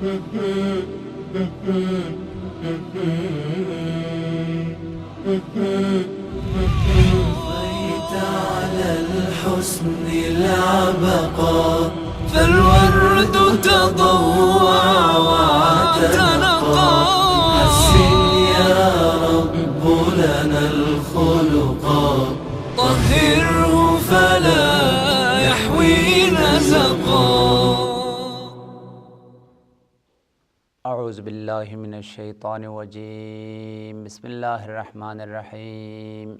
طفيت على الحسن العبقى فالورد تضوع واعتنقا حسن يا رب لنا الخلقا طهره فلا يحوي نزقا. اعوذ باللہ من الشیطان الرجیم. بسم اللہ الرحمن الرحیم.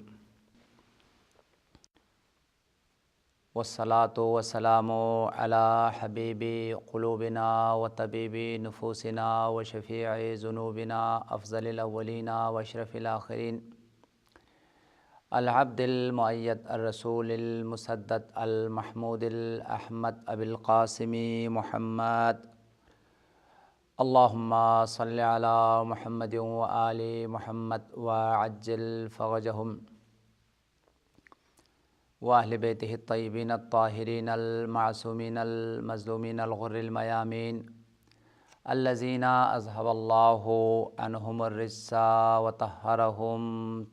والصلاة والسلام علی حبیب قلوبنا وطبیب نفوسنا وشفیع ذنوبنا افضل الاولین واشرف الآخرین العبد المؤید الرسول المسدد المحمود الاحمد ابی القاسم محمد. اللہم صل علی محمد وآل محمد وعجل فرجہم واہل بیتہ الطیبین الطاہرین المعصومین المظلومین الغر المیامین الذین اذہب اللہ عنہم الرجس وطہرہم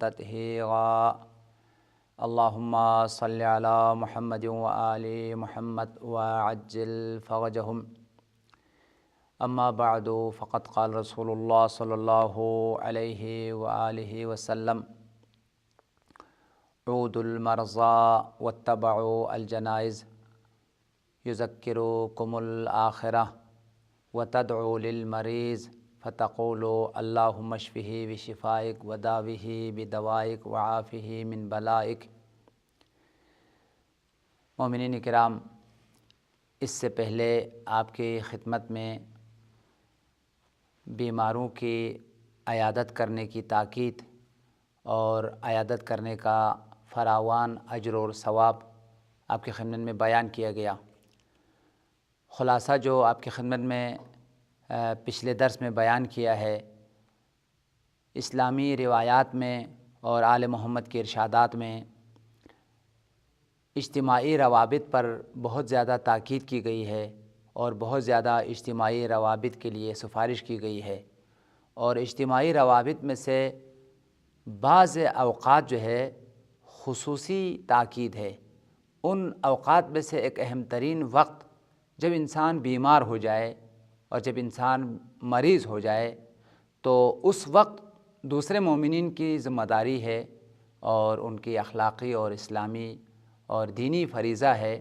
تطہیرا. اللہم صل علی محمد وآل محمد وعجل فرجہم. اما بعد فقد قال رسول اللہ صلی اللہ علیہ وآلہ وسلم عودوا المرضى واتبعوا الجنائز يذكركم الآخرة وتدعوا للمريض فتقولوا اللهم اشفه بشفائك وداوه بدوائك وعافه من بلائك. مومنین کرام، اس سے پہلے آپ کی خدمت میں بیماروں کی عیادت کرنے کی تاکید اور عیادت کرنے کا فراوان اجر اور ثواب آپ کی خدمت میں بیان کیا گیا. خلاصہ جو آپ کی خدمت میں پچھلے درس میں بیان کیا ہے، اسلامی روایات میں اور آل محمد کے ارشادات میں اجتماعی روابط پر بہت زیادہ تاکید کی گئی ہے اور بہت زیادہ اجتماعی روابط کے لیے سفارش کی گئی ہے. اور اجتماعی روابط میں سے بعض اوقات جو ہے خصوصی تاکید ہے. ان اوقات میں سے ایک اہم ترین وقت جب انسان بیمار ہو جائے اور جب انسان مریض ہو جائے تو اس وقت دوسرے مومنین کی ذمہ داری ہے اور ان کی اخلاقی اور اسلامی اور دینی فریضہ ہے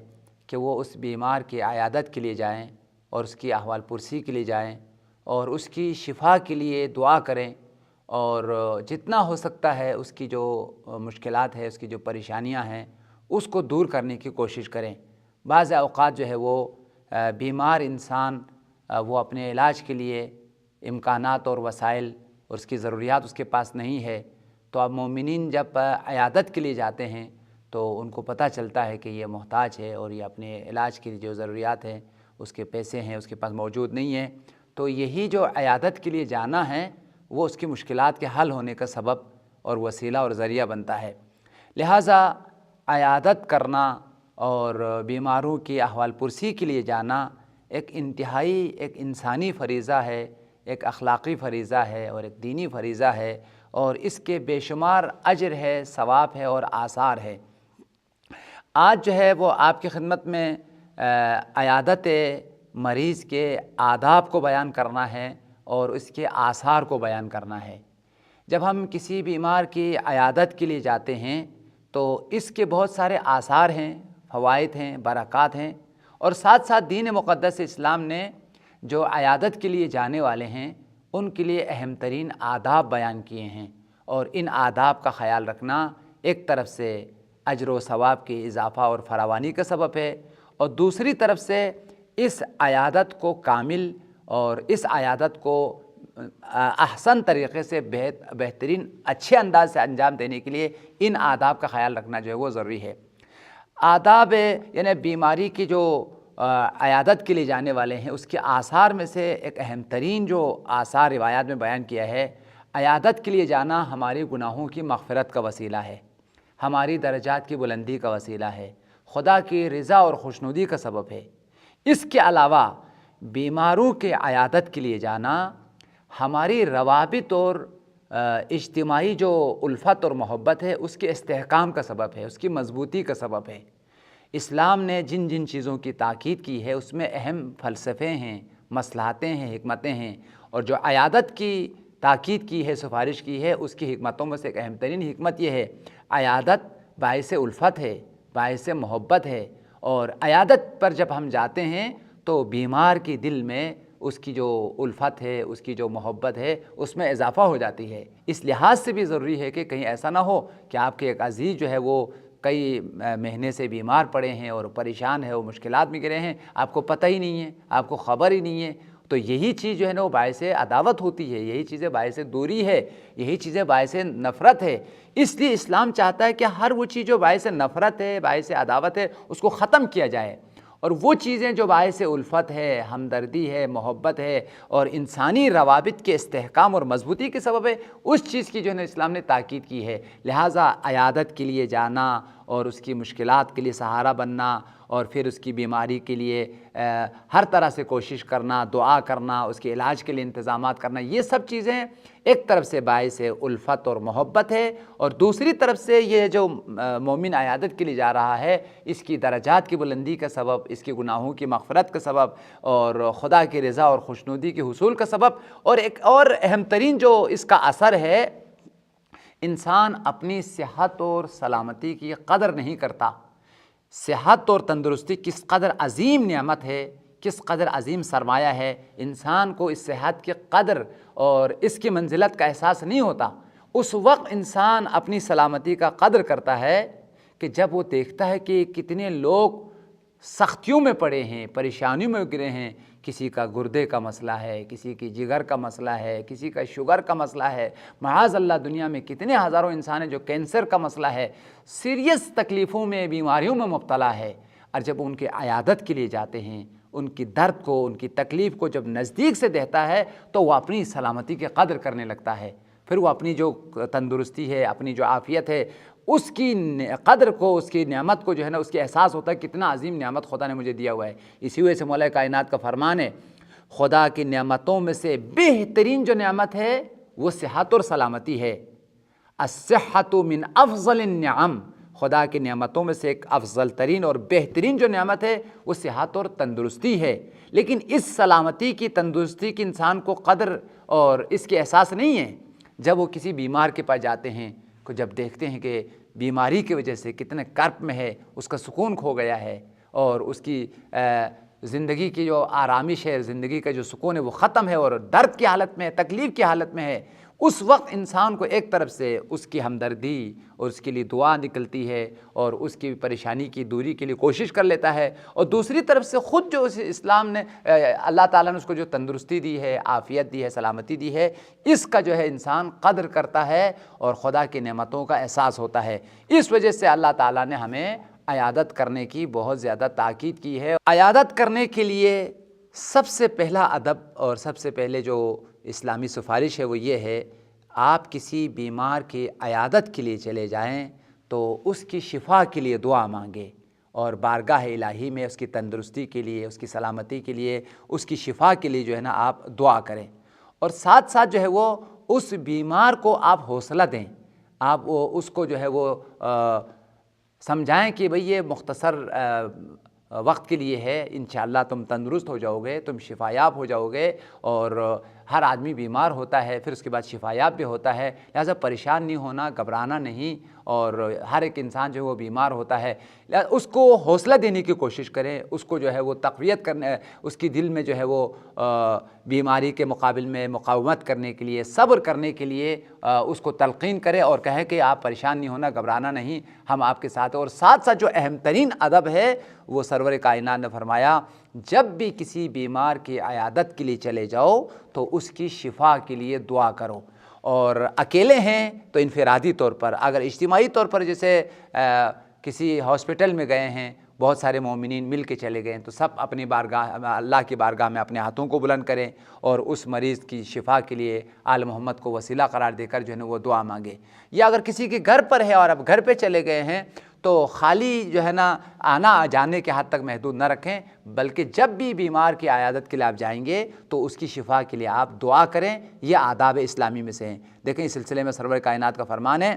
کہ وہ اس بیمار کی عیادت کے لیے جائیں اور اس کی احوال پرسی کے لیے جائیں اور اس کی شفا کے لیے دعا کریں اور جتنا ہو سکتا ہے اس کی جو مشکلات ہے، اس کی جو پریشانیاں ہیں، اس کو دور کرنے کی کوشش کریں. بعض اوقات جو ہے وہ بیمار انسان وہ اپنے علاج کے لیے امکانات اور وسائل اور اس کی ضروریات اس کے پاس نہیں ہے، تو اب مومنین جب عیادت کے لیے جاتے ہیں تو ان کو پتہ چلتا ہے کہ یہ محتاج ہے اور یہ اپنے علاج کی جو ضروریات ہیں، اس کے پیسے ہیں، اس کے پاس موجود نہیں ہیں. تو یہی جو عیادت کے لیے جانا ہے وہ اس کی مشکلات کے حل ہونے کا سبب اور وسیلہ اور ذریعہ بنتا ہے. لہٰذا عیادت کرنا اور بیماروں کی احوال پرسی کے لیے جانا ایک انتہائی ایک انسانی فریضہ ہے، ایک اخلاقی فریضہ ہے اور ایک دینی فریضہ ہے، اور اس کے بے شمار اجر ہے، ثواب ہے اور آثار ہے. آج جو ہے وہ آپ کی خدمت میں عیادت مریض کے آداب کو بیان کرنا ہے اور اس کے آثار کو بیان کرنا ہے. جب ہم کسی بیمار کی عیادت کے لیے جاتے ہیں تو اس کے بہت سارے آثار ہیں، فوائد ہیں، برکات ہیں، اور ساتھ ساتھ دین مقدس اسلام نے جو عیادت کے لیے جانے والے ہیں ان کے لیے اہم ترین آداب بیان کیے ہیں. اور ان آداب کا خیال رکھنا ایک طرف سے اجر و ثواب کی اضافہ اور فراوانی کا سبب ہے، اور دوسری طرف سے اس عیادت کو کامل اور اس عیادت کو احسن طریقے سے بہترین اچھے انداز سے انجام دینے کے لیے ان آداب کا خیال رکھنا جو ہے وہ ضروری ہے. آداب یعنی بیماری کی جو عیادت کے لیے جانے والے ہیں اس کے آثار میں سے ایک اہم ترین جو آثار روایات میں بیان کیا ہے، عیادت کے لیے جانا ہماری گناہوں کی مغفرت کا وسیلہ ہے، ہماری درجات کی بلندی کا وسیلہ ہے، خدا کی رضا اور خوشنودی کا سبب ہے. اس کے علاوہ بیماروں کے عیادت کے لیے جانا ہماری روابط اور اجتماعی جو الفت اور محبت ہے اس کے استحکام کا سبب ہے، اس کی مضبوطی کا سبب ہے۔ اسلام نے جن جن چیزوں کی تاکید کی ہے اس میں اہم فلسفے ہیں، مصلحتیں ہیں، حکمتیں ہیں، اور جو عیادت کی تاکید کی ہے، سفارش کی ہے، اس کی حکمتوں میں سے ایک اہم ترین حکمت یہ ہے، عیادت باعث الفت ہے، باعث محبت ہے، اور عیادت پر جب ہم جاتے ہیں تو بیمار کی دل میں اس کی جو الفت ہے، اس کی جو محبت ہے، اس میں اضافہ ہو جاتی ہے۔ اس لحاظ سے بھی ضروری ہے کہ کہیں ایسا نہ ہو کہ آپ کے ایک عزیز جو ہے وہ کئی مہینے سے بیمار پڑے ہیں اور پریشان ہے، وہ مشکلات میں گرے ہیں، آپ کو پتہ ہی نہیں ہے، آپ کو خبر ہی نہیں ہے، تو یہی چیز جو ہے نا وہ باعث عداوت ہوتی ہے، یہی چیزیں باعث دوری ہے، یہی چیزیں باعث نفرت ہے۔ اس لیے اسلام چاہتا ہے کہ ہر وہ چیز جو باعث نفرت ہے، باعث عداوت ہے، اس کو ختم کیا جائے، اور وہ چیزیں جو باعث الفت ہے، ہمدردی ہے، محبت ہے اور انسانی روابط کے استحکام اور مضبوطی کے سبب ہے، اس چیز کی جو ہے نا اسلام نے تاکید کی ہے۔ لہٰذا عیادت کے لیے جانا اور اس کی مشکلات کے لیے سہارا بننا اور پھر اس کی بیماری کے لیے ہر طرح سے کوشش کرنا، دعا کرنا، اس کے علاج کے لیے انتظامات کرنا، یہ سب چیزیں ایک طرف سے باعث الفت اور محبت ہے، اور دوسری طرف سے یہ جو مومن عیادت کے لیے جا رہا ہے اس کی درجات کی بلندی کا سبب، اس کے گناہوں کی مغفرت کا سبب، اور خدا کی رضا اور خوشنودی کے حصول کا سبب، اور ایک اور اہم ترین جو اس کا اثر ہے، انسان اپنی صحت اور سلامتی کی قدر نہیں کرتا۔ صحت اور تندرستی کس قدر عظیم نعمت ہے، کس قدر عظیم سرمایہ ہے، انسان کو اس صحت کی قدر اور اس کی منزلت کا احساس نہیں ہوتا۔ اس وقت انسان اپنی سلامتی کا قدر کرتا ہے کہ جب وہ دیکھتا ہے کہ کتنے لوگ سختیوں میں پڑے ہیں، پریشانیوں میں گرے ہیں، کسی کا گردے کا مسئلہ ہے، کسی کی جگر کا مسئلہ ہے، کسی کا شوگر کا مسئلہ ہے، معاذ اللہ دنیا میں کتنے ہزاروں انسان ہیں جو کینسر کا مسئلہ ہے، سیریس تکلیفوں میں، بیماریوں میں مبتلا ہے، اور جب ان کے عیادت کے لیے جاتے ہیں، ان کی درد کو، ان کی تکلیف کو جب نزدیک سے دیکھتا ہے تو وہ اپنی سلامتی کی قدر کرنے لگتا ہے، پھر وہ اپنی جو تندرستی ہے، اپنی جو عافیت ہے، اس کی قدر کو، اس کی نعمت کو جو ہے نا اس کی احساس ہوتا ہے کتنا عظیم نعمت خدا نے مجھے دیا ہوا ہے۔ اسی وجہ سے مولا کائنات کا فرمان ہے، خدا کی نعمتوں میں سے بہترین جو نعمت ہے وہ صحت اور سلامتی ہے۔ الصحۃ من افضل النعم، خدا کی نعمتوں میں سے ایک افضل ترین اور بہترین جو نعمت ہے وہ صحت اور تندرستی ہے، لیکن اس سلامتی کی، تندرستی کی انسان کو قدر اور اس کے احساس نہیں ہے۔ جب وہ کسی بیمار کے پاس جاتے ہیں، کو جب دیکھتے ہیں کہ بیماری کی وجہ سے کتنے کرب میں ہے، اس کا سکون کھو گیا ہے، اور اس کی زندگی کی جو آرامش ہے، زندگی کا جو سکون ہے وہ ختم ہے، اور درد کی حالت میں ہے، تکلیف کی حالت میں ہے، اس وقت انسان کو ایک طرف سے اس کی ہمدردی اور اس کے لیے دعا نکلتی ہے، اور اس کی پریشانی کی دوری کے لیے کوشش کر لیتا ہے، اور دوسری طرف سے خود جو اسلام نے، اللہ تعالیٰ نے اس کو جو تندرستی دی ہے، عافیت دی ہے، سلامتی دی ہے، اس کا جو ہے انسان قدر کرتا ہے اور خدا کی نعمتوں کا احساس ہوتا ہے۔ اس وجہ سے اللہ تعالیٰ نے ہمیں عیادت کرنے کی بہت زیادہ تاکید کی ہے۔ عیادت کرنے کے لیے سب سے پہلا ادب اور سب سے پہلے جو اسلامی سفارش ہے وہ یہ ہے، آپ کسی بیمار کی عیادت کے لیے چلے جائیں تو اس کی شفا کے لیے دعا مانگیں، اور بارگاہ الہی میں اس کی تندرستی کے لیے، اس کی سلامتی کے لیے، اس کی شفا کے لیے جو ہے نا آپ دعا کریں، اور ساتھ ساتھ جو ہے وہ اس بیمار کو آپ حوصلہ دیں، آپ اس کو جو ہے وہ سمجھائیں کہ بھئی یہ مختصر وقت کے لیے ہے، انشاءاللہ تم تندرست ہو جاؤ گے، تم شفا یاب ہو جاؤ گے، اور ہر آدمی بیمار ہوتا ہے پھر اس کے بعد شفا یاب بھی ہوتا ہے، لہٰذا پریشان نہیں ہونا، گھبرانا نہیں، اور ہر ایک انسان جو ہے وہ بیمار ہوتا ہے، اس کو حوصلہ دینے کی کوشش کریں، اس کو جو ہے وہ تقویت کرنے، اس کی دل میں جو ہے وہ بیماری کے مقابل میں مقاومت کرنے کے لیے، صبر کرنے کے لیے اس کو تلقین کرے اور کہے کہ آپ پریشان نہیں ہونا، گھبرانا نہیں، ہم آپ کے ساتھ ہیں۔ اور ساتھ ساتھ جو اہم ترین ادب ہے وہ سرور کائنات نے فرمایا، جب بھی کسی بیمار کی عیادت کے لیے چلے جاؤ تو اس کی شفا کے لیے دعا کرو، اور اکیلے ہیں تو انفرادی طور پر، اگر اجتماعی طور پر جیسے کسی ہاسپٹل میں گئے ہیں، بہت سارے مومنین مل کے چلے گئے ہیں، تو سب اپنی بارگاہ، اللہ کی بارگاہ میں اپنے ہاتھوں کو بلند کریں اور اس مریض کی شفا کے لیے آل محمد کو وسیلہ قرار دے کر جو ہے نا وہ دعا مانگے۔ یا اگر کسی کے گھر پر ہے اور اب گھر پہ چلے گئے ہیں تو خالی جو ہے نا آنا جانے کے حد تک محدود نہ رکھیں، بلکہ جب بھی بیمار کی عیادت کے لیے آپ جائیں گے تو اس کی شفا کے لیے آپ دعا کریں۔ یہ آداب اسلامی میں سے ہیں۔ دیکھیں اس سلسلے میں سرور کائنات کا فرمان ہے،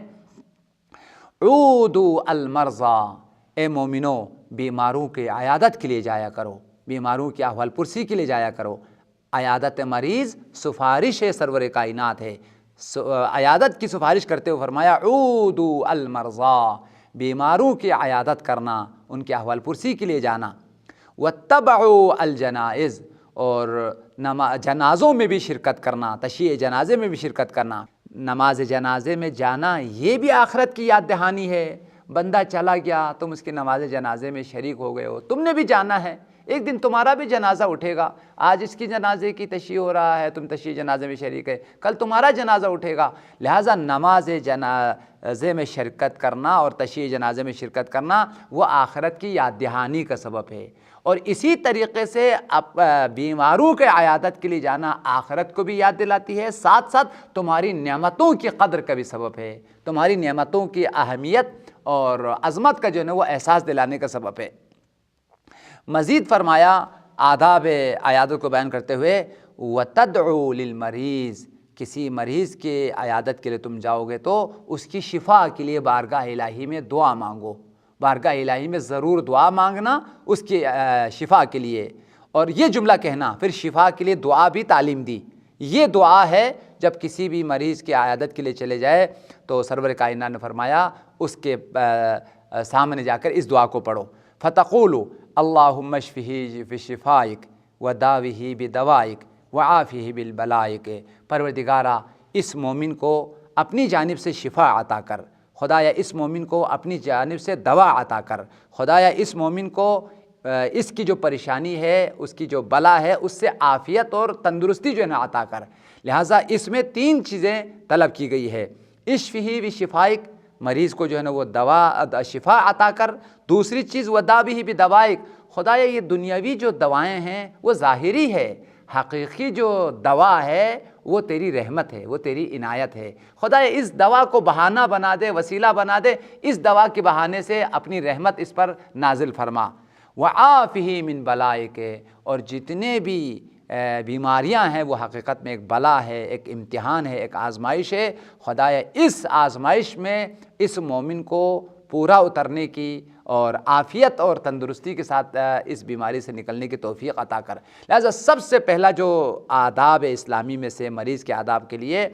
عودوا المرضى، اے مومنو بیماروں کی عیادت کے لیے جایا کرو، بیماروں کی احوال پرسی کے لیے جایا کرو۔ عیادت مریض سفارش ہے، سرور کائنات ہے، عیادت کی سفارش کرتے ہوئے فرمایا عودوا المرضى، بیماروں کی عیادت کرنا، ان کے احوال پرسی کے لیے جانا۔ واتبعوا الجنائز، اور جنازوں میں بھی شرکت کرنا، تشییع جنازے میں بھی شرکت کرنا۔ نماز جنازے میں جانا یہ بھی آخرت کی یاد دہانی ہے۔ بندہ چلا گیا، تم اس کی نماز جنازے میں شریک ہو گئے ہو، تم نے بھی جانا ہے، ایک دن تمہارا بھی جنازہ اٹھے گا۔ آج اس کی جنازے کی تشییع ہو رہا ہے، تم تشییع جنازے میں شریک ہے، کل تمہارا جنازہ اٹھے گا۔ لہٰذا نماز جنازے میں شرکت کرنا اور تشییع جنازے میں شرکت کرنا وہ آخرت کی یاد دہانی کا سبب ہے، اور اسی طریقے سے بیماروں کے عیادت کے لیے جانا آخرت کو بھی یاد دلاتی ہے، ساتھ ساتھ تمہاری نعمتوں کی قدر کا بھی سبب ہے، تمہاری نعمتوں کی اہمیت اور عظمت کا جو ہے وہ احساس دلانے کا سبب ہے۔ مزید فرمایا آداب عیادت کو بیان کرتے ہوئے، وَتَدْعُوا لِلْمَرِيضِ، کسی مریض کے عیادت کے لیے تم جاؤ گے تو اس کی شفا کے لیے بارگاہ الہی میں دعا مانگو، بارگاہ الہی میں ضرور دعا مانگنا اس کی شفا کے لیے، اور یہ جملہ کہنا، پھر شفا کے لیے دعا بھی تعلیم دی۔ یہ دعا ہے جب کسی بھی مریض کی عیادت کے لیے چلے جائے تو سرور کائنات نے فرمایا اس کے سامنے جا کر اس دعا کو پڑھو، فَتَقُولُوا اللہم اشفہ بشفائک وداوہ بدوائک وعافہ بالبلائک، پروردگارا اس مومن کو اپنی جانب سے شفا عطا کر، خدایا اس مومن کو اپنی جانب سے دوا عطا کر، خدایا اس مومن کو اس کی جو پریشانی ہے، اس کی جو بلا ہے، اس سے عافیت اور تندرستی جو ہے نا عطا کر۔ لہٰذا اس میں تین چیزیں طلب کی گئی ہے، اشفہ بشفائک، مریض کو جو ہے نا وہ دوا شفا عطا کر، دوسری چیز وداوہ بدوائک، خدایا یہ دنیاوی جو دوائیں ہیں وہ ظاہری ہے، حقیقی جو دوا ہے وہ تیری رحمت ہے، وہ تیری عنایت ہے، خدایا اس دوا کو بہانہ بنا دے، وسیلہ بنا دے، اس دوا کے بہانے سے اپنی رحمت اس پر نازل فرما۔ وعافہ من بلائک، اور جتنے بھی بیماریاں ہیں وہ حقیقت میں ایک بلا ہے، ایک امتحان ہے، ایک آزمائش ہے، خدایا اس آزمائش میں اس مومن کو پورا اترنے کی اور عافیت اور تندرستی کے ساتھ اس بیماری سے نکلنے کی توفیق عطا کر۔ لہذا سب سے پہلا جو آداب اسلامی میں سے مریض کے آداب کے لیے،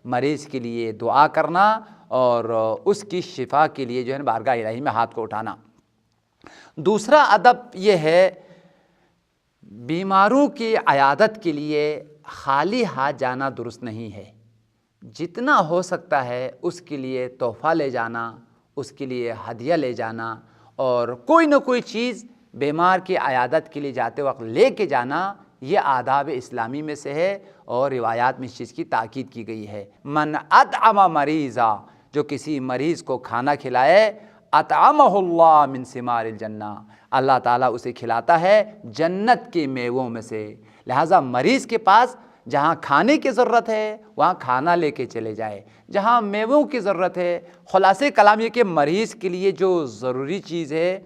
مریض کے لیے دعا کرنا اور اس کی شفا کے لیے جو ہے بارگاہ الہی میں ہاتھ کو اٹھانا۔ دوسرا ادب یہ ہے، بیماروں کی عیادت کے لیے خالی ہاتھ جانا درست نہیں ہے، جتنا ہو سکتا ہے اس کے لیے تحفہ لے جانا، اس کے لیے ہدیہ لے جانا، اور کوئی نہ کوئی چیز بیمار کی عیادت کے لیے جاتے وقت لے کے جانا، یہ آداب اسلامی میں سے ہے، اور روایات میں اس چیز کی تاکید کی گئی ہے۔ من اطعم مریضا، جو کسی مریض کو کھانا کھلائے، اطعمہ اللہ من ثمار الجنہ، اللہ تعالیٰ اسے کھلاتا ہے جنت کے میووں میں سے۔ لہٰذا مریض کے پاس جہاں کھانے کی ضرورت ہے وہاں کھانا لے کے چلے جائے، جہاں میووں کی ضرورت ہے۔ خلاصے کلام یہ کہ مریض کے لیے جو ضروری چیز ہے،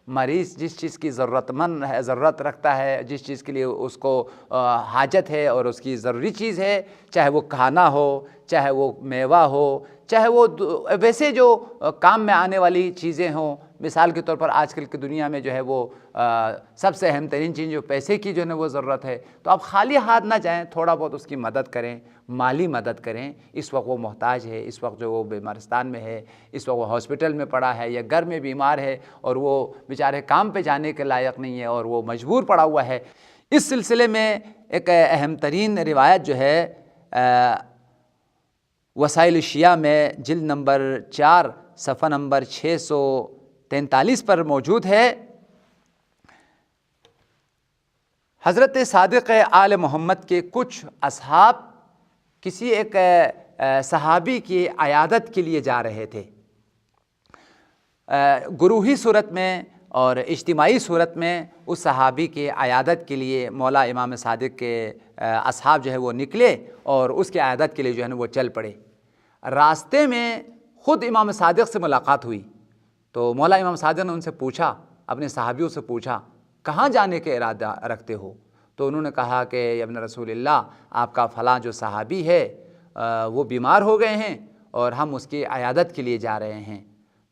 مریض جس چیز کی ضرورت رکھتا ہے، جس چیز کے لیے اس کو حاجت ہے اور اس کی ضروری چیز ہے، چاہے وہ کھانا ہو، چاہے وہ میوہ ہو، چاہے وہ ویسے جو کام میں آنے والی چیزیں ہوں، مثال کے طور پر آج کل کی دنیا میں جو ہے وہ سب سے اہم ترین چیز جو پیسے کی جو ہے وہ ضرورت ہے، تو آپ خالی ہاتھ نہ جائیں، تھوڑا بہت اس کی مدد کریں، مالی مدد کریں۔ اس وقت وہ محتاج ہے، اس وقت جو وہ بیمارستان میں ہے، اس وقت وہ ہاسپٹل میں پڑا ہے یا گھر میں بیمار ہے اور وہ بیچارے کام پہ جانے کے لائق نہیں ہے اور وہ مجبور پڑا ہوا ہے۔ اس سلسلے میں ایک اہم ترین روایت جو ہے وسائل الشیعہ میں جلد نمبر 4 صفحہ نمبر 643 پر موجود ہے۔ حضرت صادق آل محمد کے کچھ اصحاب کسی ایک صحابی کی عیادت کے لیے جا رہے تھے، گروہی صورت میں اور اجتماعی صورت میں اس صحابی کی عیادت کے لیے مولا امام صادق کے اصحاب جو ہے وہ نکلے اور اس کی عیادت کے لیے جو ہے وہ چل پڑے۔ راستے میں خود امام صادق سے ملاقات ہوئی تو مولا امام صادق نے ان سے پوچھا، اپنے صحابیوں سے پوچھا کہاں جانے کے ارادہ رکھتے ہو؟ تو انہوں نے کہا کہ ابن رسول اللہ، آپ کا فلاں جو صحابی ہے وہ بیمار ہو گئے ہیں اور ہم اس کی عیادت کے لیے جا رہے ہیں۔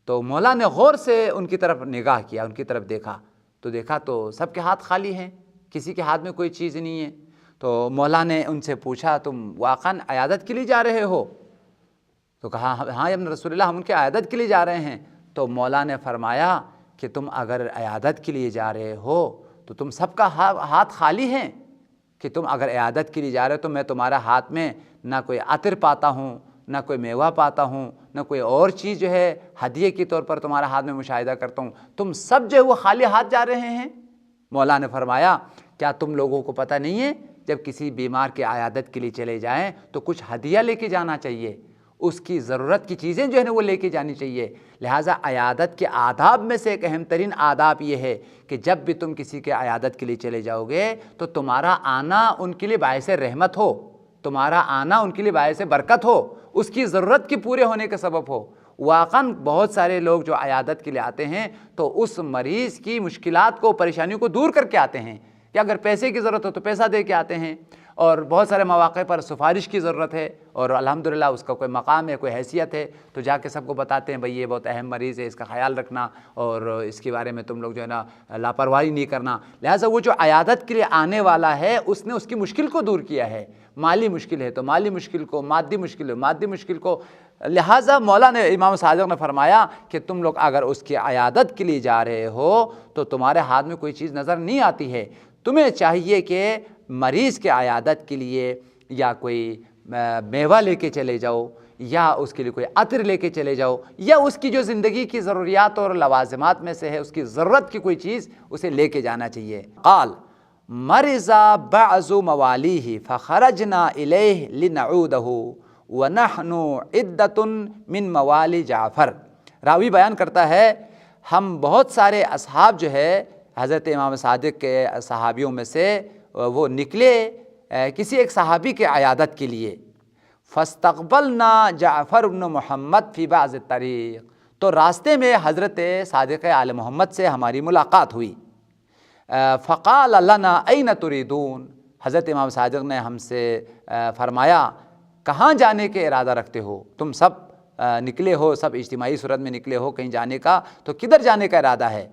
تو مولا نے غور سے ان کی طرف نگاہ کیا، ان کی طرف دیکھا تو دیکھا تو سب کے ہاتھ خالی ہیں، کسی کے ہاتھ میں کوئی چیز نہیں ہے۔ تو مولا نے ان سے پوچھا تم واقعاً عیادت کے لیے جا رہے ہو؟ تو کہا ہاں ابن رسول اللہ، ہم ان کی عیادت کے لیے جا رہے ہیں۔ تو مولا نے فرمایا کہ تم اگر عیادت کے لیے جا رہے ہو تو تم سب کا ہاتھ خالی ہیں، کہ تم اگر عیادت کے لیے جا رہے ہو تو میں تمہارا ہاتھ میں نہ کوئی عطر پاتا ہوں، نہ کوئی میوہ پاتا ہوں، نہ کوئی اور چیز جو ہے ہدیے کے طور پر تمہارا ہاتھ میں مشاہدہ کرتا ہوں، تم سب جو ہے وہ خالی ہاتھ جا رہے ہیں۔ مولا نے فرمایا کیا تم لوگوں کو پتہ نہیں ہے جب کسی بیمار کے عیادت کے لیے چلے جائیں تو کچھ ہدیہ لے کے جانا چاہیے، اس کی ضرورت کی چیزیں جو ہے نا وہ لے کے جانی چاہیے۔ لہٰذا عیادت کے آداب میں سے ایک اہم ترین آداب یہ ہے کہ جب بھی تم کسی کے عیادت کے لیے چلے جاؤ گے تو تمہارا آنا ان کے لیے باعث رحمت ہو، تمہارا آنا ان کے لیے باعث برکت ہو، اس کی ضرورت کے پورے ہونے کا سبب ہو۔ واقعاً بہت سارے لوگ جو عیادت کے لیے آتے ہیں تو اس مریض کی مشکلات کو، پریشانیوں کو دور کر کے آتے ہیں، یا اگر پیسے کی ضرورت ہو تو پیسہ دے کے آتے ہیں، اور بہت سارے مواقع پر سفارش کی ضرورت ہے اور الحمدللہ اس کا کوئی مقام ہے، کوئی حیثیت ہے، تو جا کے سب کو بتاتے ہیں بھئی یہ بہت اہم مریض ہے، اس کا خیال رکھنا اور اس کے بارے میں تم لوگ جو ہے نا لاپرواہی نہیں کرنا۔ لہٰذا وہ جو عیادت کے لیے آنے والا ہے اس نے اس کی مشکل کو دور کیا ہے، مالی مشکل ہے تو مالی مشکل کو، مادی مشکل ہے مادی مشکل کو۔ لہٰذا مولا نے، امام صادق نے فرمایا کہ تم لوگ اگر اس کی عیادت کے لیے جا رہے ہو تو تمہارے ہاتھ میں کوئی چیز نظر نہیں آتی ہے، تمہیں چاہیے کہ مریض کے عیادت کے لیے یا کوئی میوہ لے کے چلے جاؤ، یا اس کے لیے کوئی عطر لے کے چلے جاؤ، یا اس کی جو زندگی کی ضروریات اور لوازمات میں سے ہے اس کی ضرورت کی کوئی چیز اسے لے کے جانا چاہیے۔ قال مرض بعض موالیہ فخرجنا الیہ لنعودہ ونحن عدۃ من موالی جعفر۔ راوی بیان کرتا ہے ہم بہت سارے اصحاب جو ہے حضرت امام صادق کے صحابیوں میں سے وہ نکلے کسی ایک صحابی کے عیادت کے لیے، فاستقبلنا جعفر بن محمد فی بعض الطریق، تو راستے میں حضرت صادق آل محمد سے ہماری ملاقات ہوئی۔ فقال لنا این تریدون، حضرت امام صادق نے ہم سے فرمایا کہاں جانے کے ارادہ رکھتے ہو؟ تم سب نکلے ہو، سب اجتماعی صورت میں نکلے ہو کہیں جانے کا، تو کدھر جانے کا ارادہ ہے؟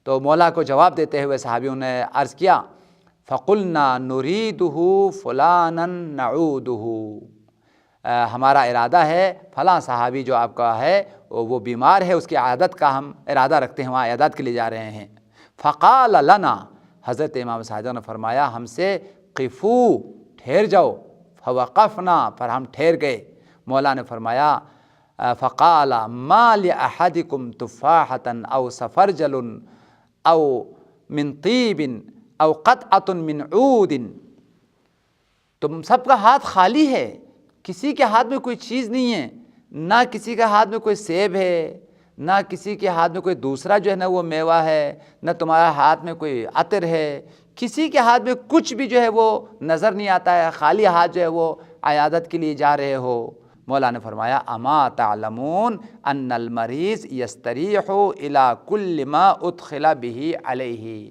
تو مولا کو جواب دیتے ہوئے صحابیوں نے عرض کیا فقلنا نریدہ فلانا نعودہ، ہمارا ارادہ ہے فلاں صحابی جو آپ کا ہے وہ بیمار ہے، اس کی عیادت کا ہم ارادہ رکھتے ہیں، وہاں عیادت کے لیے جا رہے ہیں۔ فقال لنا، حضرت امام صادق نے فرمایا ہم سے قفو، ٹھہر جاؤ، فوقفنا، پر ہم ٹھہر گئے۔ مولا نے فرمایا فقال ما لأحدکم تفاحة او سفرجل او من طیب او قطعة من عود، تم سب کا ہاتھ خالی ہے، کسی کے ہاتھ میں کوئی چیز نہیں ہے، نہ کسی کے ہاتھ میں کوئی سیب ہے، نہ کسی کے ہاتھ میں کوئی دوسرا جو ہے نا وہ میوہ ہے، نہ تمہارا ہاتھ میں کوئی عطر ہے، کسی کے ہاتھ میں کچھ بھی جو ہے وہ نظر نہیں آتا ہے، خالی ہاتھ جو ہے وہ عیادت کے لیے جا رہے ہو۔ مولا نے فرمایا اما تعلمون ان المریض یستریح الی کل ما ادخل به علیہ،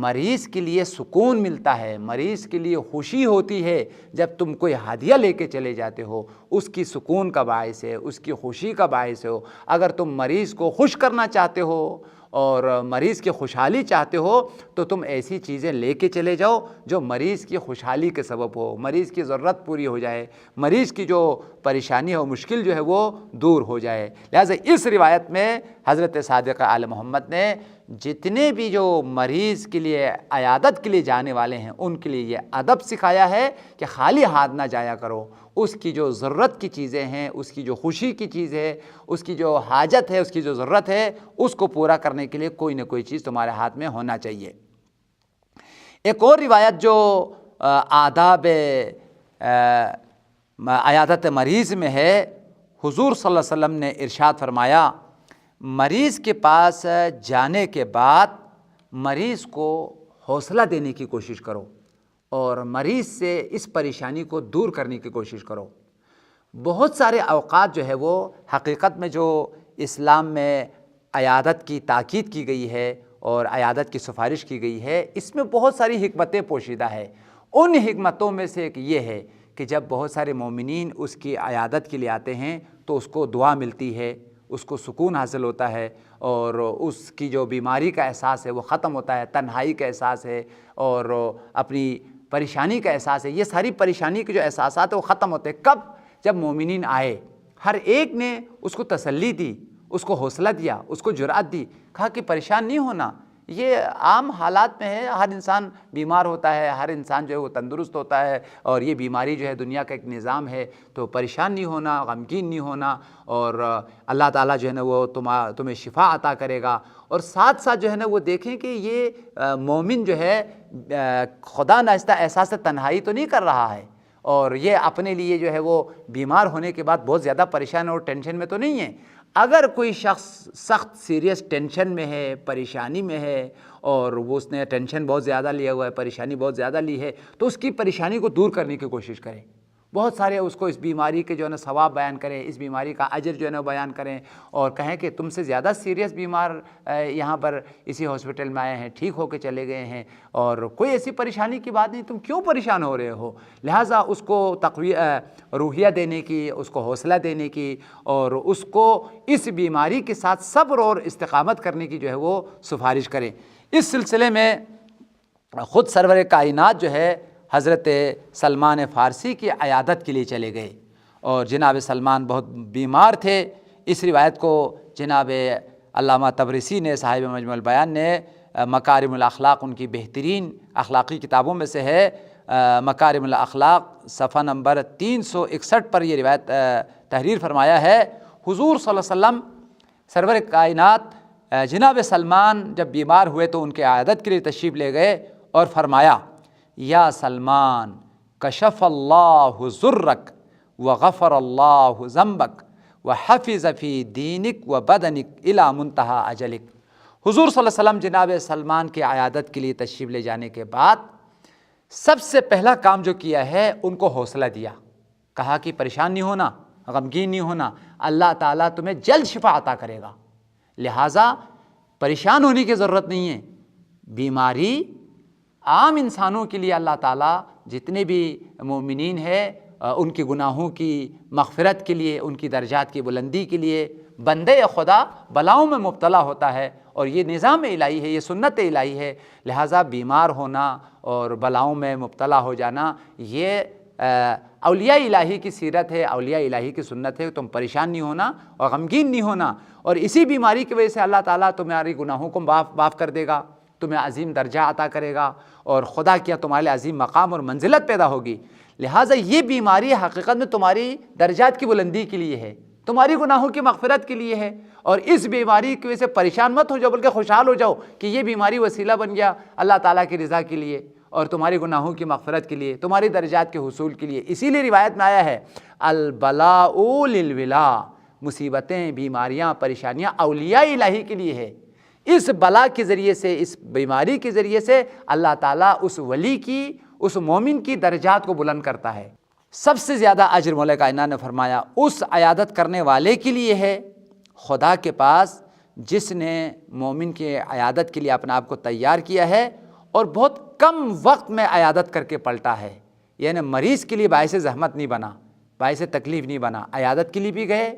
مریض کے لیے سکون ملتا ہے، مریض کے لیے خوشی ہوتی ہے جب تم کوئی ہدیہ لے کے چلے جاتے ہو، اس کی سکون کا باعث ہے، اس کی خوشی کا باعث ہو۔ اگر تم مریض کو خوش کرنا چاہتے ہو اور مریض کی خوشحالی چاہتے ہو تو تم ایسی چیزیں لے کے چلے جاؤ جو مریض کی خوشحالی کے سبب ہو، مریض کی ضرورت پوری ہو جائے، مریض کی جو پریشانی ہو، مشکل جو ہے وہ دور ہو جائے۔ لہٰذا اس روایت میں حضرت صادق آل محمد نے جتنے بھی جو مریض کے لیے عیادت کے لیے جانے والے ہیں ان کے لیے یہ ادب سکھایا ہے کہ خالی ہاتھ نہ جایا کرو، اس کی جو ضرورت کی چیزیں ہیں، اس کی جو خوشی کی چیز ہے، اس کی جو حاجت ہے، اس کی جو ضرورت ہے، اس کو پورا کرنے کے لیے کوئی نہ کوئی چیز تمہارے ہاتھ میں ہونا چاہیے۔ ایک اور روایت جو آداب عیادت مریض میں ہے، حضور صلی اللہ علیہ وسلم نے ارشاد فرمایا مریض کے پاس جانے کے بعد مریض کو حوصلہ دینے کی کوشش کرو اور مریض سے اس پریشانی کو دور کرنے کی کوشش کرو۔ بہت سارے اوقات جو ہے وہ حقیقت میں جو اسلام میں عیادت کی تاکید کی گئی ہے اور عیادت کی سفارش کی گئی ہے، اس میں بہت ساری حکمتیں پوشیدہ ہے۔ ان حکمتوں میں سے ایک یہ ہے کہ جب بہت سارے مومنین اس کی عیادت کے لیے آتے ہیں تو اس کو دعا ملتی ہے، اس کو سکون حاصل ہوتا ہے، اور اس کی جو بیماری کا احساس ہے وہ ختم ہوتا ہے، تنہائی کا احساس ہے اور اپنی پریشانی کا احساس ہے، یہ ساری پریشانی کے جو احساسات ہیں وہ ختم ہوتے ہیں۔ کب؟ جب مومنین آئے، ہر ایک نے اس کو تسلی دی، اس کو حوصلہ دیا، اس کو جرأت دی، کہا کہ پریشان نہیں ہونا، یہ عام حالات میں ہے، ہر انسان بیمار ہوتا ہے، ہر انسان جو ہے وہ تندرست ہوتا ہے، اور یہ بیماری جو ہے دنیا کا ایک نظام ہے، تو پریشان نہیں ہونا، غمگین نہیں ہونا، اور اللہ تعالیٰ جو ہے نا وہ تمہیں شفا عطا کرے گا۔ اور ساتھ ساتھ جو ہے نا وہ دیکھیں کہ یہ مومن جو ہے خدا ناخواستہ احساس تنہائی تو نہیں کر رہا ہے، اور یہ اپنے لیے جو ہے وہ بیمار ہونے کے بعد بہت زیادہ پریشان اور ٹینشن میں تو نہیں ہے۔ اگر کوئی شخص سخت سیریس ٹینشن میں ہے، پریشانی میں ہے، اور وہ اس نے ٹینشن بہت زیادہ لیا ہوا ہے، پریشانی بہت زیادہ لی ہے، تو اس کی پریشانی کو دور کرنے کی کوشش کریں۔ بہت سارے اس کو اس بیماری کے جو ہے نا ثواب بیان کریں، اس بیماری کا اجر جو ہے نا بیان کریں، اور کہیں کہ تم سے زیادہ سیریس بیمار یہاں پر اسی ہاسپٹل میں آئے ہیں، ٹھیک ہو کے چلے گئے ہیں، اور کوئی ایسی پریشانی کی بات نہیں، تم کیوں پریشان ہو رہے ہو؟ لہٰذا اس کو روحیہ دینے کی، اس کو حوصلہ دینے کی، اور اس کو اس بیماری کے ساتھ صبر اور استقامت کرنے کی جو ہے وہ سفارش کریں۔ اس سلسلے میں خود سرور کائنات جو ہے حضرت سلمان فارسی کی عیادت کے لیے چلے گئے، اور جناب سلمان بہت بیمار تھے۔ اس روایت کو جناب علامہ طبرسی نے، صاحب مجموع البیان نے، مکارم الاخلاق ان کی بہترین اخلاقی کتابوں میں سے ہے، مکارم الاخلاق صفحہ نمبر 361 پر یہ روایت تحریر فرمایا ہے۔ حضور صلی اللہ علیہ وسلم سرور کائنات جناب سلمان جب بیمار ہوئے تو ان کے عیادت کے لیے تشریف لے گئے اور فرمایا، یا سلمان کشف اللہ ضرک وغفر اللہ ذنبک وحفظ فی دینک وبدنک الی منتہا اجلک۔ حضور صلی اللہ علیہ وسلم جناب سلمان کی عیادت کے لیے تشریف لے جانے کے بعد سب سے پہلا کام جو کیا ہے ان کو حوصلہ دیا، کہا کہ پریشان نہیں ہونا، غمگین نہیں ہونا، اللہ تعالیٰ تمہیں جلد شفا عطا کرے گا، لہٰذا پریشان ہونے کی ضرورت نہیں ہے۔ بیماری عام انسانوں کے لیے اللہ تعالیٰ جتنے بھی مومنین ہیں ان کے گناہوں کی مغفرت کے لیے، ان کی درجات کی بلندی کے لیے بندے خدا بلاؤں میں مبتلا ہوتا ہے، اور یہ نظام الہی ہے، یہ سنت الہی ہے، لہٰذا بیمار ہونا اور بلاؤں میں مبتلا ہو جانا یہ اولیاء الہی کی سیرت ہے، اولیاء الہی کی سنت ہے۔ تم پریشان نہیں ہونا اور غمگین نہیں ہونا، اور اسی بیماری کی وجہ سے اللہ تعالیٰ تمہاری گناہوں کو معاف کر دے گا، تمہیں عظیم درجہ عطا کرے گا، اور خدا کیا تمہارے عظیم مقام اور منزلت پیدا ہوگی۔ لہٰذا یہ بیماری حقیقت میں تمہاری درجات کی بلندی کے لیے ہے، تمہاری گناہوں کی مغفرت کے لیے ہے، اور اس بیماری کی وجہ سے پریشان مت ہو جاؤ، بلکہ خوشحال ہو جاؤ کہ یہ بیماری وسیلہ بن گیا اللہ تعالیٰ کی رضا کے لیے اور تمہاری گناہوں کی مغفرت کے لیے، تمہاری درجات کے حصول کے لیے۔ اسی لیے روایت میں آیا ہے البلاء للولا، مصیبتیں، بیماریاں، پریشانیاں اولیاء الہی کے لیے ہے۔ اس بلا کے ذریعے سے، اس بیماری کے ذریعے سے اللہ تعالیٰ اس ولی کی، اس مومن کی درجات کو بلند کرتا ہے۔ سب سے زیادہ اجر مولا کائنات نے فرمایا اس عیادت کرنے والے کے لیے ہے خدا کے پاس جس نے مومن کے عیادت کے لیے اپنے آپ کو تیار کیا ہے اور بہت کم وقت میں عیادت کر کے پلٹا ہے، یعنی مریض کے لیے باعث زحمت نہیں بنا، باعث تکلیف نہیں بنا، عیادت کے لیے بھی گئے،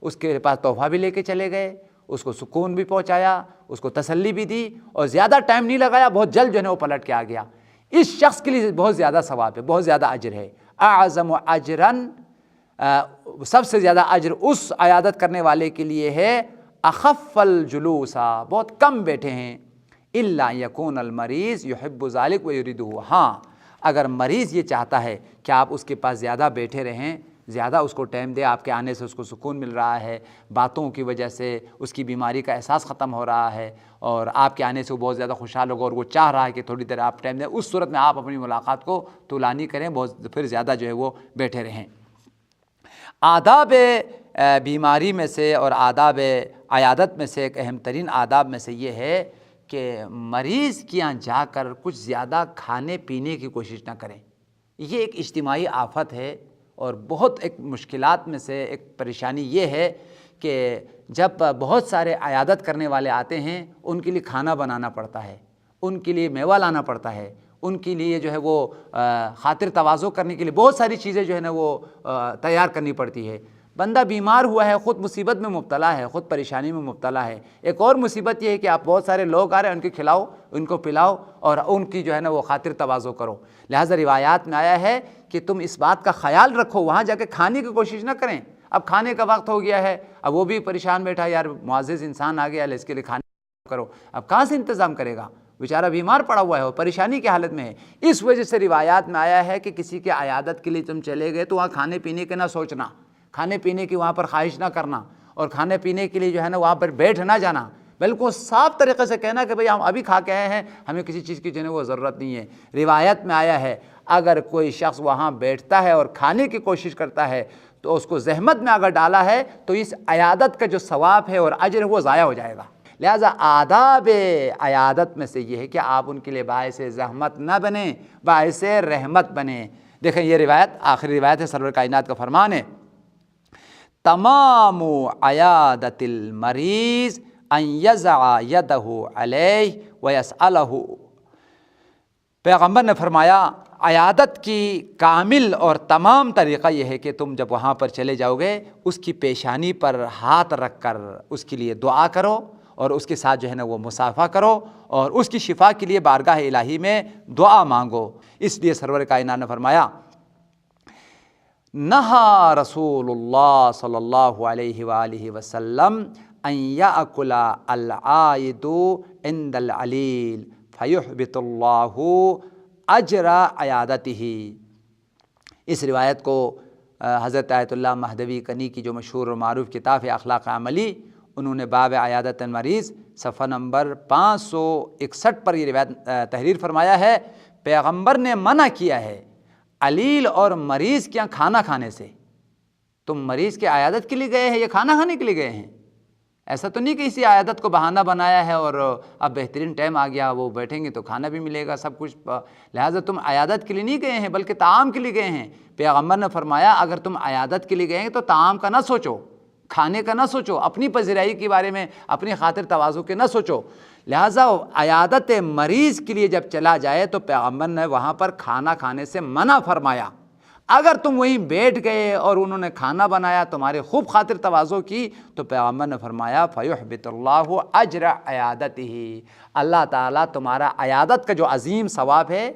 اس کے پاس تحفہ بھی لے کے چلے گئے، اس کو سکون بھی پہنچایا، اس کو تسلی بھی دی، اور زیادہ ٹائم نہیں لگایا، بہت جلد جو ہے وہ پلٹ کے آ گیا۔ اس شخص کے لیے بہت زیادہ ثواب ہے، بہت زیادہ اجر ہے۔ اعظم اجراً، سب سے زیادہ اجر اس عیادت کرنے والے کے لیے ہے اخف الجلوسا، بہت کم بیٹھے ہیں، الا یکون المریض یحب ذلک ویرید، ہاں اگر مریض یہ چاہتا ہے کہ آپ اس کے پاس زیادہ بیٹھے رہیں، زیادہ اس کو ٹائم دے، آپ کے آنے سے اس کو سکون مل رہا ہے، باتوں کی وجہ سے اس کی بیماری کا احساس ختم ہو رہا ہے، اور آپ کے آنے سے وہ بہت زیادہ خوشحال ہوگا، اور وہ چاہ رہا ہے کہ تھوڑی دیر آپ ٹائم دیں، اس صورت میں آپ اپنی ملاقات کو طولانی کریں، بہت پھر زیادہ جو ہے وہ بیٹھے رہیں۔ آداب بیماری میں سے اور آداب عیادت میں سے ایک اہم ترین آداب میں سے یہ ہے کہ مریض کے یہاں جا کر کچھ زیادہ کھانے پینے کی کوشش نہ کریں۔ یہ ایک اجتماعی آفت ہے، اور بہت ایک مشکلات میں سے ایک پریشانی یہ ہے کہ جب بہت سارے عیادت کرنے والے آتے ہیں ان کے لیے کھانا بنانا پڑتا ہے، ان کے لیے میوہ لانا پڑتا ہے، ان کے لیے جو ہے وہ خاطر تواضع کرنے کے لیے بہت ساری چیزیں جو ہے نا وہ تیار کرنی پڑتی ہے۔ بندہ بیمار ہوا ہے، خود مصیبت میں مبتلا ہے، خود پریشانی میں مبتلا ہے۔ ایک اور مصیبت یہ ہے کہ آپ بہت سارے لوگ آ رہے ہیں، ان کو کھلاؤ، ان کو پلاؤ اور ان کی جو ہے نا وہ خاطر تواضع کرو۔ لہٰذا روایات میں آیا ہے کہ تم اس بات کا خیال رکھو، وہاں جا کے کھانے کی کوشش نہ کریں۔ اب کھانے کا وقت ہو گیا ہے، اب وہ بھی پریشان بیٹھا، یار معزز انسان آ گیا ہے، اس کے لیے کھانے کرو، اب کہاں سے انتظام کرے گا؟ بیچارہ بیمار پڑا ہوا ہے، وہ پریشانی کی حالت میں ہے۔ اس وجہ سے روایات میں آیا ہے کہ کسی کے عیادت کے لیے تم چلے گئے تو وہاں کھانے پینے کے نہ سوچنا، کھانے پینے کی وہاں پر خواہش نہ کرنا، اور کھانے پینے کے لیے جو ہے نا وہاں پر بیٹھ نہ جانا، بالکل صاف طریقے سے کہنا کہ بھئی ہم ابھی کھا کے آئے ہیں، ہمیں کسی چیز کی جو ہے وہ ضرورت نہیں ہے۔ روایت میں آیا ہے اگر کوئی شخص وہاں بیٹھتا ہے اور کھانے کی کوشش کرتا ہے تو اس کو زحمت میں اگر ڈالا ہے تو اس عیادت کا جو ثواب ہے اور اجر ہے وہ ضائع ہو جائے گا۔ لہٰذا آداب عیادت میں سے یہ ہے کہ آپ ان کے لیے باعث زحمت نہ بنیں، باعث رحمت بنیں۔ دیکھیں یہ روایت آخری روایت ہے، سرور کائنات کا فرمان ہے، تمام عیادت المریض ان یضع یدہ علیہ ویسألہ۔ پیغمبر نے فرمایا عیادت کی کامل اور تمام طریقہ یہ ہے کہ تم جب وہاں پر چلے جاؤ گے اس کی پیشانی پر ہاتھ رکھ کر اس کے لیے دعا کرو اور اس کے ساتھ جو ہے نا وہ مصافحہ کرو اور اس کی شفا کے لیے بارگاہ الہی میں دعا مانگو۔ اس لیے سرور کائنات نے فرمایا نہا رسول اللہ صلی اللہ علیہ وآلہ وسلم ان یأکل العائد عند العلیل فیحبط اللہ اجر عیادتہ۔ اس روایت کو حضرت آیت اللہ مہدوی کنی کی جو مشہور و معروف کتاب ہے اخلاق عملی، انہوں نے باب عیادت المریض صفحہ نمبر 561 پر یہ روایت تحریر فرمایا ہے۔ پیغمبر نے منع کیا ہے علیل اور مریض کے یہاں کھانا کھانے سے۔ تم مریض کے عیادت کے لیے گئے ہیں یا کھانا کھانے کے لیے گئے ہیں؟ ایسا تو نہیں کہ اسی عیادت کو بہانہ بنایا ہے اور اب بہترین ٹائم آ گیا، وہ بیٹھیں گے تو کھانا بھی ملے گا سب کچھ، لہٰذا تم عیادت کے لیے نہیں گئے ہیں بلکہ طعام کے لیے گئے ہیں۔ پیغمبر نے فرمایا اگر تم عیادت کے لیے گئے ہیں تو طعام کا نہ سوچو، کھانے کا نہ سوچو، اپنی پذیرائی کے بارے میں، اپنی خاطر تواضع کے نہ سوچو۔ لہٰذا عیادت مریض کے لیے جب چلا جائے تو پیغمبر نے وہاں پر کھانا کھانے سے منع فرمایا۔ اگر تم وہیں بیٹھ گئے اور انہوں نے کھانا بنایا، تمہارے خوب خاطر تواضع کی، تو پیغمبر نے فرمایا فیحبط اللہ اجر عیادتہ، اللہ تعالیٰ تمہارا عیادت کا جو عظیم ثواب ہے،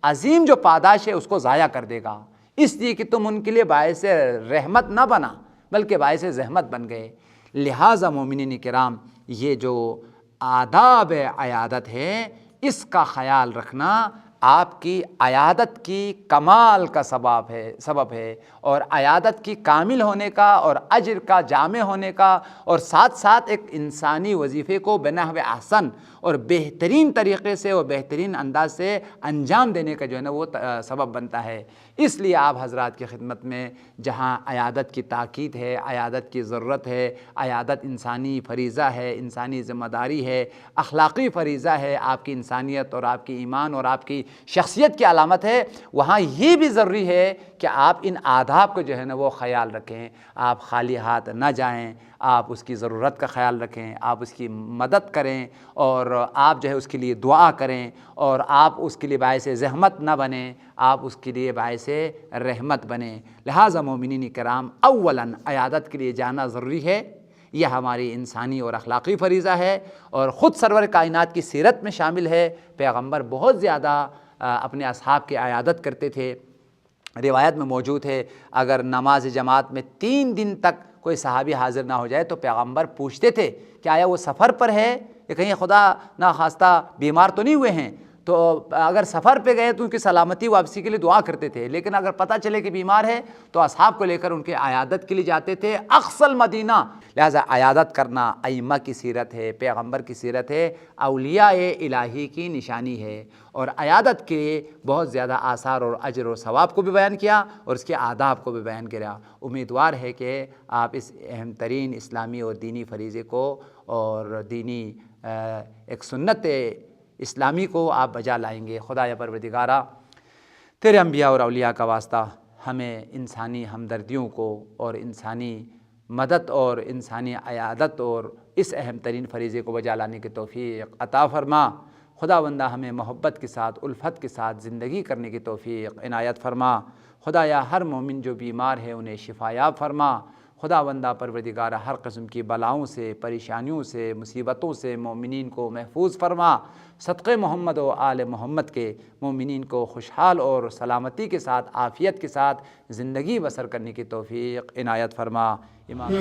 عظیم جو پاداش ہے اس کو ضائع کر دے گا، اس لیے کہ تم ان کے لیے باعث رحمت نہ بنا بلکہ باعث زحمت بن گئے۔ لہٰذا مومنین کرام یہ جو آداب عیادت ہے اس کا خیال رکھنا آپ کی عیادت کی کمال کا سبب ہے اور عیادت کی کامل ہونے کا اور اجر کا جامع ہونے کا، اور ساتھ ساتھ ایک انسانی وظیفے کو بنحو احسن اور بہترین طریقے سے اور بہترین انداز سے انجام دینے کا جو ہے نا وہ سبب بنتا ہے۔ اس لیے آپ حضرات کی خدمت میں جہاں عیادت کی تاکید ہے، عیادت کی ضرورت ہے، عیادت انسانی فریضہ ہے، انسانی ذمہ داری ہے، اخلاقی فریضہ ہے، آپ کی انسانیت اور آپ کی ایمان اور آپ کی شخصیت کی علامت ہے، وہاں یہ بھی ضروری ہے کہ آپ ان آداب کو جو ہے نا وہ خیال رکھیں۔ آپ خالی ہاتھ نہ جائیں، آپ اس کی ضرورت کا خیال رکھیں، آپ اس کی مدد کریں اور آپ جو ہے اس کے لیے دعا کریں، اور آپ اس کے لیے باعث زحمت نہ بنیں، آپ اس کے لیے باعث رحمت بنیں۔ لہٰذا مومنین کرام اولاً عیادت کے لیے جانا ضروری ہے، یہ ہماری انسانی اور اخلاقی فریضہ ہے، اور خود سرور کائنات کی سیرت میں شامل ہے۔ پیغمبر بہت زیادہ اپنے اصحاب کی عیادت کرتے تھے۔ روایت میں موجود ہے اگر نماز جماعت میں 3 دن تک کوئی صحابی حاضر نہ ہو جائے تو پیغمبر پوچھتے تھے کہ آیا وہ سفر پر ہے یا کہیں خدا نخواستہ بیمار تو نہیں ہوئے ہیں، تو اگر سفر پہ گئے تو ان کی سلامتی واپسی کے لیے دعا کرتے تھے، لیکن اگر پتہ چلے کہ بیمار ہے تو اصحاب کو لے کر ان کے عیادت کے لیے جاتے تھے اقصی المدینہ۔ لہٰذا عیادت کرنا ائمہ کی سیرت ہے، پیغمبر کی سیرت ہے، اولیاء الہی کی نشانی ہے، اور عیادت کے لیے بہت زیادہ آثار اور اجر و ثواب کو بھی بیان کیا اور اس کے آداب کو بھی بیان کیا۔ امیدوار ہے کہ آپ اس اہم ترین اسلامی اور دینی فریضے کو اور دینی ایک سنت اسلامی کو آپ بجا لائیں گے۔ خدا یا پروردگارہ تیرے انبیاء اور اولیاء کا واسطہ ہمیں انسانی ہمدردیوں کو اور انسانی مدد اور انسانی عیادت اور اس اہم ترین فریضے کو بجا لانے کی توفیق عطا فرما۔ خداوندہ ہمیں محبت کے ساتھ الفت کے ساتھ زندگی کرنے کی توفیق عنایت فرما۔ خدایا ہر مومن جو بیمار ہے انہیں شفا یاب فرما۔ خداوندہ پروردگارہ ہر قسم کی بلاؤں سے، پریشانیوں سے، مصیبتوں سے مومنین کو محفوظ فرما۔ صدقے محمد و آل محمد کے مومنین کو خوشحال اور سلامتی کے ساتھ عافیت کے ساتھ زندگی بسر کرنے کی توفیق عنایت فرما۔ امام